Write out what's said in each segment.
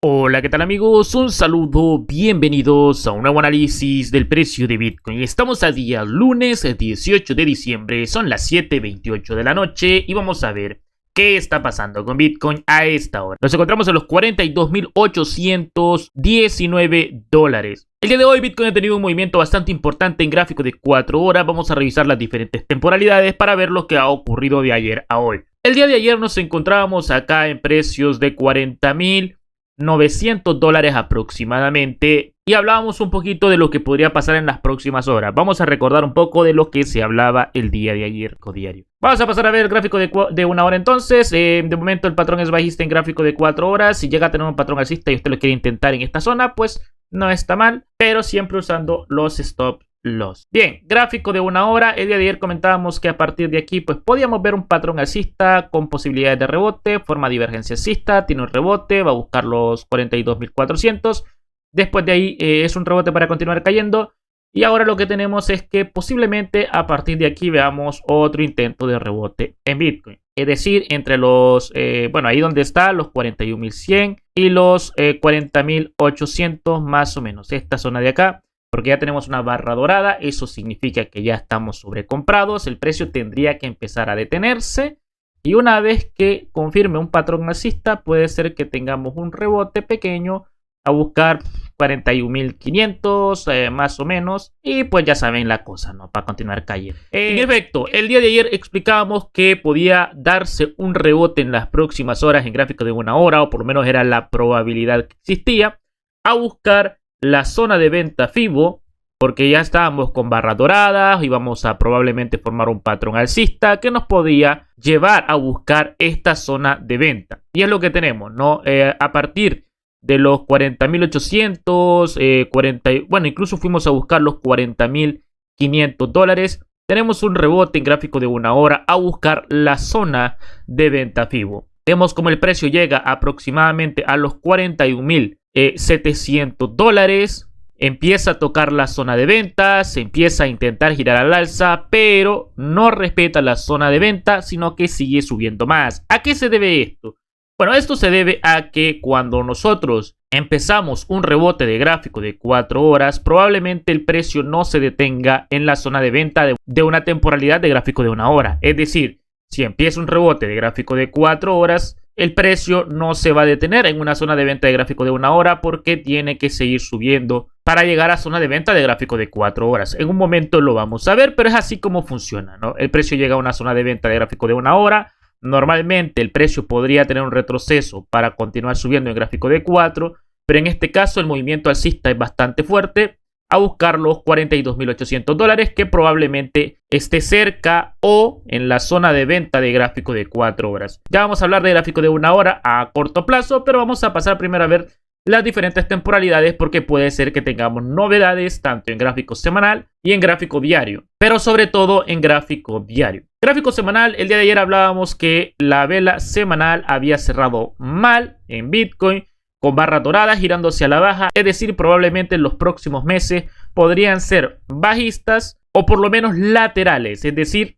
Hola, ¿qué tal amigos? Un saludo, bienvenidos a un nuevo análisis del precio de Bitcoin. Estamos a día lunes 18 de diciembre, son las 7:28 de la noche y vamos a ver qué está pasando con Bitcoin a esta hora. Nos encontramos en los 42.819 dólares. El día de hoy Bitcoin ha tenido un movimiento bastante importante en gráfico de 4 horas. Vamos a revisar las diferentes temporalidades para ver lo que ha ocurrido de ayer a hoy. El día de ayer nos encontrábamos acá en precios de 40.900 dólares aproximadamente y hablábamos un poquito de lo que podría pasar en las próximas horas. Vamos a recordar un poco de lo que se hablaba el día de ayer diario. Vamos a pasar a ver el gráfico de una hora entonces. De momento el patrón es bajista en gráfico de 4 horas. Si llega a tener un patrón alcista y usted lo quiere intentar en esta zona, pues no está mal, pero siempre usando los stop loss. Bien, gráfico de una hora. El día de ayer comentábamos que a partir de aquí pues podíamos ver un patrón alcista con posibilidades de rebote, forma divergencia alcista, tiene un rebote, va a buscar los 42.400. Después de ahí es un rebote para continuar cayendo. Y ahora lo que tenemos es que posiblemente a partir de aquí veamos otro intento de rebote en Bitcoin. Es decir, entre los, ahí donde está, los 41.100 y los 40.800 más o menos. Esta zona de acá, porque ya tenemos una barra dorada, eso significa que ya estamos sobrecomprados. El precio tendría que empezar a detenerse. Y una vez que confirme un patrón alcista, puede ser que tengamos un rebote pequeño a buscar 41.500 más o menos, y pues ya saben la cosa, ¿no? Para continuar cayendo. En efecto, el día de ayer explicábamos que podía darse un rebote en las próximas horas en gráfico de una hora, o por lo menos era la probabilidad que existía, a buscar la zona de venta FIBO, porque ya estábamos con barras doradas y vamos a probablemente formar un patrón alcista que nos podía llevar a buscar esta zona de venta. Y es lo que tenemos, ¿no? A partir de los 40.800, incluso fuimos a buscar los 40.500 dólares. Tenemos un rebote en gráfico de una hora a buscar la zona de venta FIBO. Vemos como el precio llega aproximadamente a los 41.700 dólares. Empieza a tocar la zona de venta, se empieza a intentar girar al alza, pero no respeta la zona de venta, sino que sigue subiendo más. ¿A qué se debe esto? Bueno, esto se debe a que cuando nosotros empezamos un rebote de gráfico de 4 horas, probablemente el precio no se detenga en la zona de venta de una temporalidad de gráfico de una hora. Es decir, si empieza un rebote de gráfico de 4 horas, el precio no se va a detener en una zona de venta de gráfico de una hora porque tiene que seguir subiendo para llegar a zona de venta de gráfico de 4 horas. En un momento lo vamos a ver, pero es así como funciona, ¿no? El precio llega a una zona de venta de gráfico de una hora. Normalmente el precio podría tener un retroceso para continuar subiendo en gráfico de 4, pero en este caso el movimiento alcista es bastante fuerte a buscar los 42.800 dólares, que probablemente esté cerca o en la zona de venta de gráfico de 4 horas. Ya vamos a hablar de gráfico de una hora a corto plazo, pero vamos a pasar primero a ver las diferentes temporalidades porque puede ser que tengamos novedades tanto en gráfico semanal y en gráfico diario, pero sobre todo en gráfico diario. Gráfico semanal, el día de ayer hablábamos que la vela semanal había cerrado mal en Bitcoin con barras doradas girando hacia la baja, es decir, probablemente en los próximos meses podrían ser bajistas o por lo menos laterales, es decir,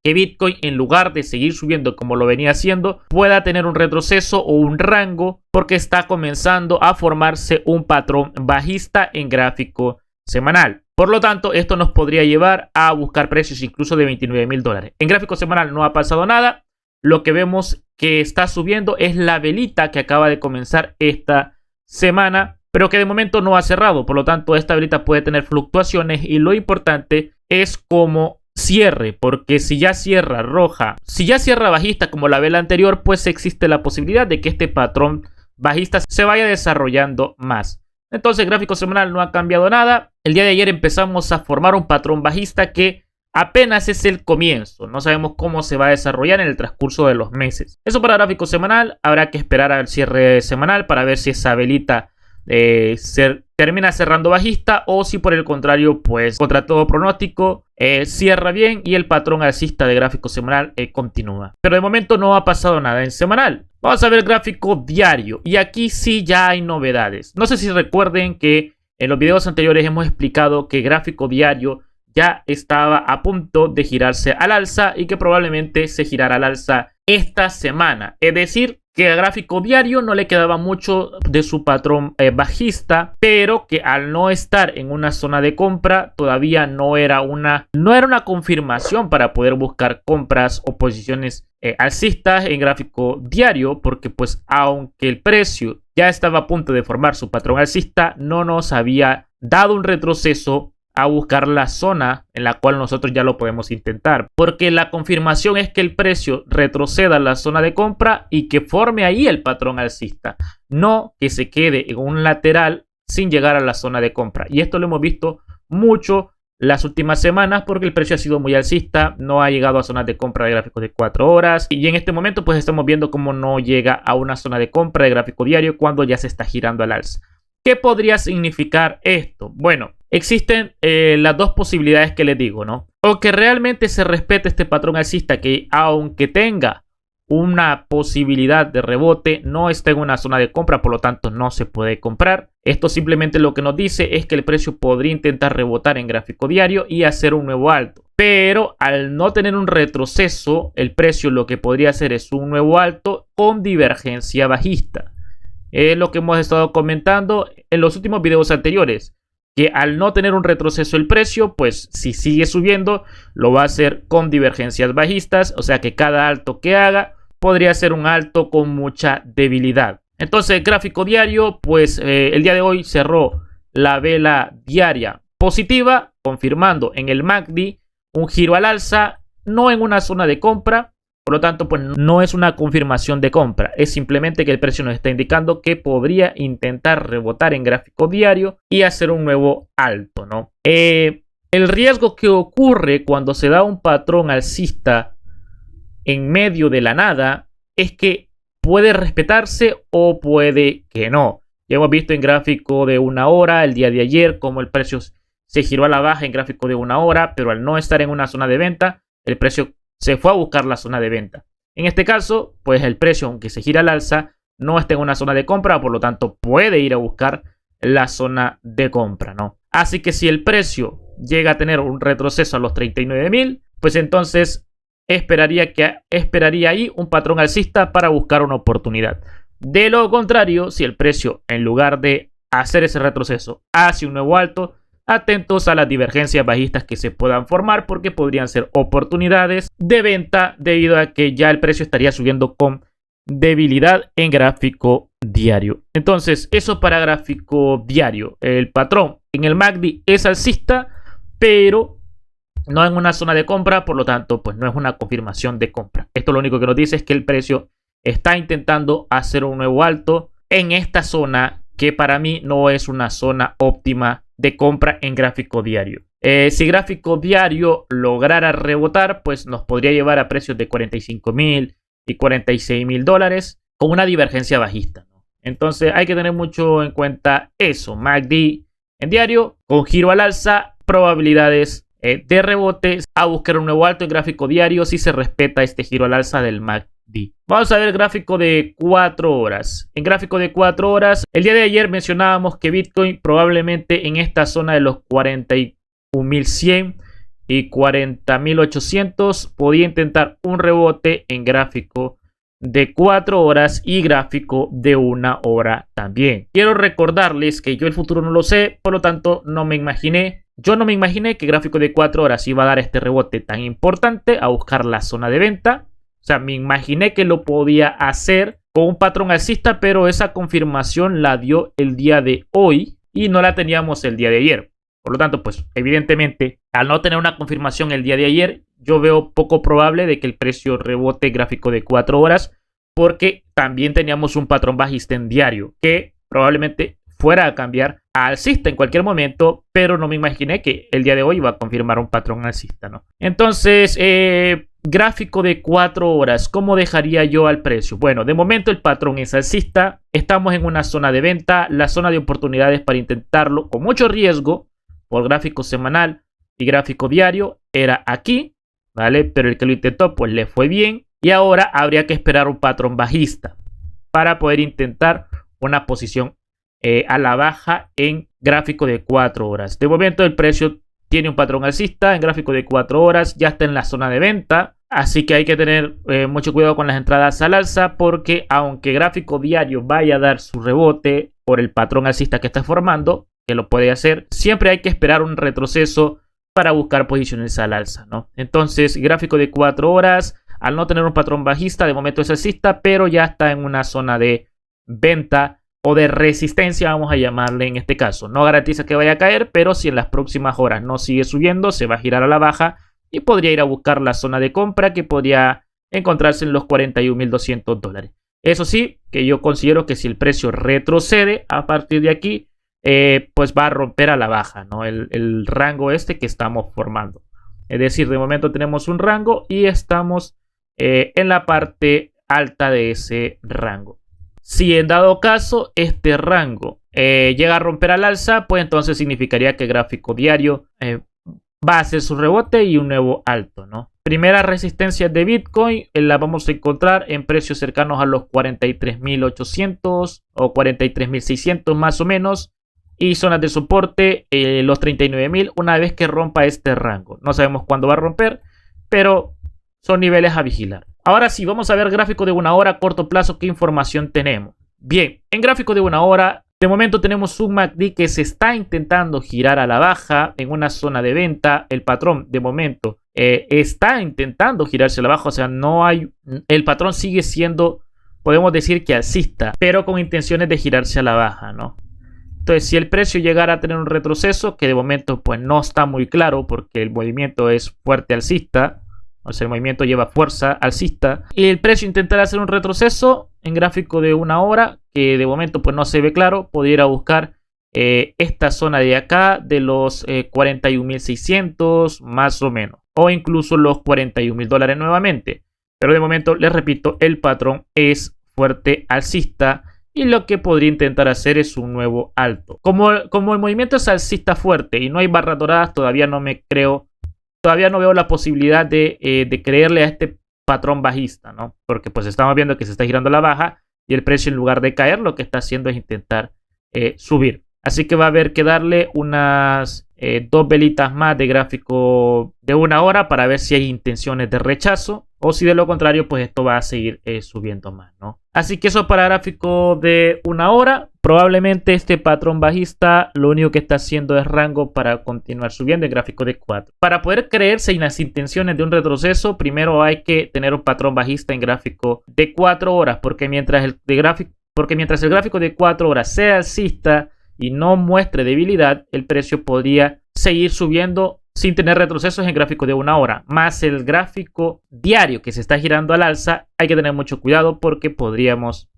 que Bitcoin, en lugar de seguir subiendo como lo venía haciendo, pueda tener un retroceso o un rango porque está comenzando a formarse un patrón bajista en gráfico semanal. Por lo tanto, esto nos podría llevar a buscar precios incluso de 29.000 dólares. En gráfico semanal no ha pasado nada. Lo que vemos que está subiendo es la velita que acaba de comenzar esta semana, pero que de momento no ha cerrado. Por lo tanto, esta velita puede tener fluctuaciones y lo importante es cómo cierre, porque si ya cierra roja, si ya cierra bajista como la vela anterior, pues existe la posibilidad de que este patrón bajista se vaya desarrollando más. Entonces, gráfico semanal no ha cambiado nada. El día de ayer empezamos a formar un patrón bajista que apenas es el comienzo. No sabemos cómo se va a desarrollar en el transcurso de los meses. Eso para gráfico semanal. Habrá que esperar al cierre semanal para ver si esa velita termina cerrando bajista o si por el contrario, pues contra todo pronóstico, cierra bien y el patrón alcista de gráfico semanal continúa. Pero de momento no ha pasado nada en semanal. Vamos a ver el gráfico diario y aquí sí ya hay novedades. No sé si recuerden que en los videos anteriores hemos explicado que gráfico diario ya estaba a punto de girarse al alza y que probablemente se girará al alza esta semana. Es decir, que a gráfico diario no le quedaba mucho de su patrón bajista, pero que al no estar en una zona de compra todavía no era una confirmación para poder buscar compras o posiciones alcistas en gráfico diario, porque pues aunque el precio ya estaba a punto de formar su patrón alcista, no nos había dado un retroceso a buscar la zona en la cual nosotros ya lo podemos intentar, porque la confirmación es que el precio retroceda a la zona de compra y que forme ahí el patrón alcista, no que se quede en un lateral sin llegar a la zona de compra. Y esto lo hemos visto mucho las últimas semanas porque el precio ha sido muy alcista, no ha llegado a zonas de compra de gráficos de 4 horas y en este momento pues estamos viendo cómo no llega a una zona de compra de gráfico diario cuando ya se está girando al alza. ¿Qué podría significar esto? Bueno, existen las dos posibilidades que les digo, ¿no? O que realmente se respete este patrón alcista que aunque tenga una posibilidad de rebote, no está en una zona de compra, por lo tanto no se puede comprar. Esto simplemente lo que nos dice es que el precio podría intentar rebotar en gráfico diario y hacer un nuevo alto. Pero al no tener un retroceso, el precio lo que podría hacer es un nuevo alto con divergencia bajista. Es lo que hemos estado comentando en los últimos videos anteriores, que al no tener un retroceso el precio, pues si sigue subiendo, lo va a hacer con divergencias bajistas, o sea que cada alto que haga podría ser un alto con mucha debilidad. Entonces, gráfico diario, pues el día de hoy cerró la vela diaria positiva, confirmando en el MACD un giro al alza, no en una zona de compra. Por lo tanto, pues no es una confirmación de compra, es simplemente que el precio nos está indicando que podría intentar rebotar en gráfico diario y hacer un nuevo alto, ¿no? El riesgo que ocurre cuando se da un patrón alcista en medio de la nada es que puede respetarse o puede que no. Ya hemos visto en gráfico de 1 hora el día de ayer cómo el precio se giró a la baja en gráfico de 1 hora, pero al no estar en una zona de venta, el precio se fue a buscar la zona de venta. En este caso, pues el precio, aunque se gira al alza, no está en una zona de compra, por lo tanto puede ir a buscar la zona de compra, ¿no? Así que si el precio llega a tener un retroceso a los 39.000, pues entonces esperaría ahí un patrón alcista para buscar una oportunidad. De lo contrario, si el precio, en lugar de hacer ese retroceso, hace un nuevo alto, atentos a las divergencias bajistas que se puedan formar porque podrían ser oportunidades de venta debido a que ya el precio estaría subiendo con debilidad en gráfico diario. Entonces, eso para gráfico diario. El patrón en el MACD es alcista, pero no en una zona de compra, por lo tanto, pues no es una confirmación de compra. Esto lo único que nos dice es que el precio está intentando hacer un nuevo alto en esta zona que para mí no es una zona óptima de compra en gráfico diario. Si gráfico diario lograra rebotar, pues nos podría llevar a precios de 45.000 y 46.000 dólares con una divergencia bajista, ¿no? Entonces hay que tener mucho en cuenta eso. MACD en diario con giro al alza, probabilidades de rebote a buscar un nuevo alto en gráfico diario si se respeta este giro al alza del MACD. Vamos a ver el gráfico de 4 horas. En gráfico de 4 horas, el día de ayer mencionábamos que Bitcoin probablemente en esta zona de los 41.100 y 40.800 podía intentar un rebote en gráfico de 4 horas y gráfico de 1 hora también. Quiero recordarles que yo el futuro no lo sé, por lo tanto yo no me imaginé que gráfico de 4 horas iba a dar este rebote tan importante a buscar la zona de venta. O sea, me imaginé que lo podía hacer con un patrón alcista, pero esa confirmación la dio el día de hoy y no la teníamos el día de ayer. Por lo tanto, pues evidentemente, al no tener una confirmación el día de ayer, yo veo poco probable de que el precio rebote gráfico de 4 horas, porque también teníamos un patrón bajista en diario que probablemente fuera a cambiar a alcista en cualquier momento, pero no me imaginé que el día de hoy iba a confirmar un patrón alcista, ¿no? Entonces, gráfico de 4 horas, ¿cómo dejaría yo al precio? Bueno, de momento el patrón es alcista, estamos en una zona de venta, la zona de oportunidades para intentarlo con mucho riesgo por gráfico semanal y gráfico diario era aquí, ¿vale? Pero el que lo intentó pues le fue bien y ahora habría que esperar un patrón bajista para poder intentar una posición a la baja en gráfico de 4 horas. De momento el precio tiene un patrón alcista en gráfico de 4 horas, ya está en la zona de venta, Así que hay que tener mucho cuidado con las entradas al alza, porque aunque gráfico diario vaya a dar su rebote por el patrón alcista que está formando, que lo puede hacer, siempre hay que esperar un retroceso para buscar posiciones al alza, ¿no? Entonces, gráfico de 4 horas, al no tener un patrón bajista, de momento es alcista, pero ya está en una zona de venta o de resistencia, vamos a llamarle en este caso. No garantiza que vaya a caer, pero si en las próximas horas no sigue subiendo, se va a girar a la baja y podría ir a buscar la zona de compra que podría encontrarse en los $41.200. Eso sí, que yo considero que si el precio retrocede a partir de aquí, pues va a romper a la baja, ¿no? El rango este que estamos formando. Es decir, de momento tenemos un rango y estamos en la parte alta de ese rango. Si en dado caso este rango llega a romper al alza, pues entonces significaría que el gráfico diario va a hacer su rebote y un nuevo alto, ¿no? Primeras resistencias de Bitcoin la vamos a encontrar en precios cercanos a los 43.800 o 43.600 más o menos. Y zonas de soporte, los 39.000 una vez que rompa este rango. No sabemos cuándo va a romper, pero son niveles a vigilar. Ahora sí, vamos a ver gráfico de una hora a corto plazo, qué información tenemos. Bien, en gráfico de una hora, de momento tenemos un MACD que se está intentando girar a la baja en una zona de venta. El patrón de momento está intentando girarse a la baja, o sea, no hay, el patrón sigue siendo, podemos decir que alcista, pero con intenciones de girarse a la baja, ¿no? Entonces, si el precio llegara a tener un retroceso, que de momento pues no está muy claro porque el movimiento es fuerte alcista, o sea, el movimiento lleva fuerza alcista, y el precio intentará hacer un retroceso en gráfico de una hora, que de momento pues no se ve claro, pudiera buscar esta zona de acá de los 41.600 más o menos, o incluso los $41.000 nuevamente. Pero de momento, les repito, el patrón es fuerte alcista y lo que podría intentar hacer es un nuevo alto. Como el movimiento es alcista fuerte y no hay barras doradas, todavía no veo la posibilidad de creerle a este patrón bajista, ¿no? Porque pues estamos viendo que se está girando a la baja y el precio, en lugar de caer, lo que está haciendo es intentar subir. Así que va a haber que darle unas 2 velitas más de gráfico de una hora para ver si hay intenciones de rechazo, o si de lo contrario pues esto va a seguir subiendo más, ¿no? Así que eso para gráfico de una hora. Probablemente este patrón bajista lo único que está haciendo es rango para continuar subiendo en gráfico de 4. Para poder creerse en las intenciones de un retroceso, primero hay que tener un patrón bajista en gráfico de 4 horas, porque mientras el gráfico de 4 horas sea alcista y no muestre debilidad, el precio podría seguir subiendo sin tener retrocesos en gráfico de una hora. Más el gráfico diario que se está girando al alza, hay que tener mucho cuidado porque podríamos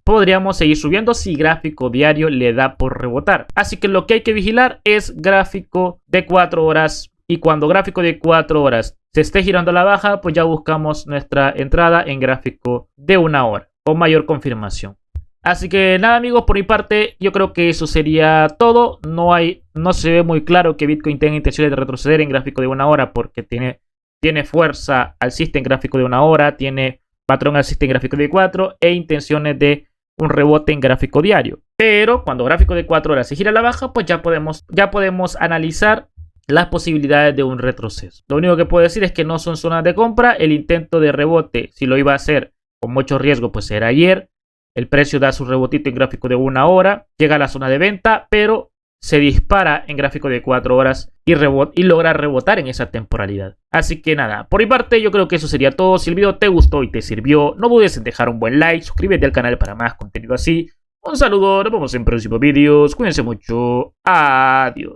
seguir subiendo si gráfico diario le da por rebotar. Así que lo que hay que vigilar es gráfico de 4 horas, y cuando gráfico de 4 horas se esté girando a la baja, pues ya buscamos nuestra entrada en gráfico de una hora o mayor confirmación. Así que nada, amigos, por mi parte yo creo que eso sería todo. No se ve muy claro que Bitcoin tenga intenciones de retroceder en gráfico de una hora, porque tiene fuerza alcista en gráfico de una hora, tiene patrón alcista en gráfico de 4 e intenciones de un rebote en gráfico diario. Pero cuando gráfico de 4 horas se gira a la baja, pues ya podemos analizar las posibilidades de un retroceso. Lo único que puedo decir es que no son zonas de compra. El intento de rebote, si lo iba a hacer con mucho riesgo, pues era ayer. El precio da su rebotito en gráfico de una hora, llega a la zona de venta, pero se dispara en gráfico de 4 horas y logra rebotar en esa temporalidad. Así que nada, por mi parte yo creo que eso sería todo. Si el video te gustó y te sirvió, no dudes en dejar un buen like, suscríbete al canal para más contenido así. Un saludo, nos vemos en próximos vídeos, cuídense mucho, adiós.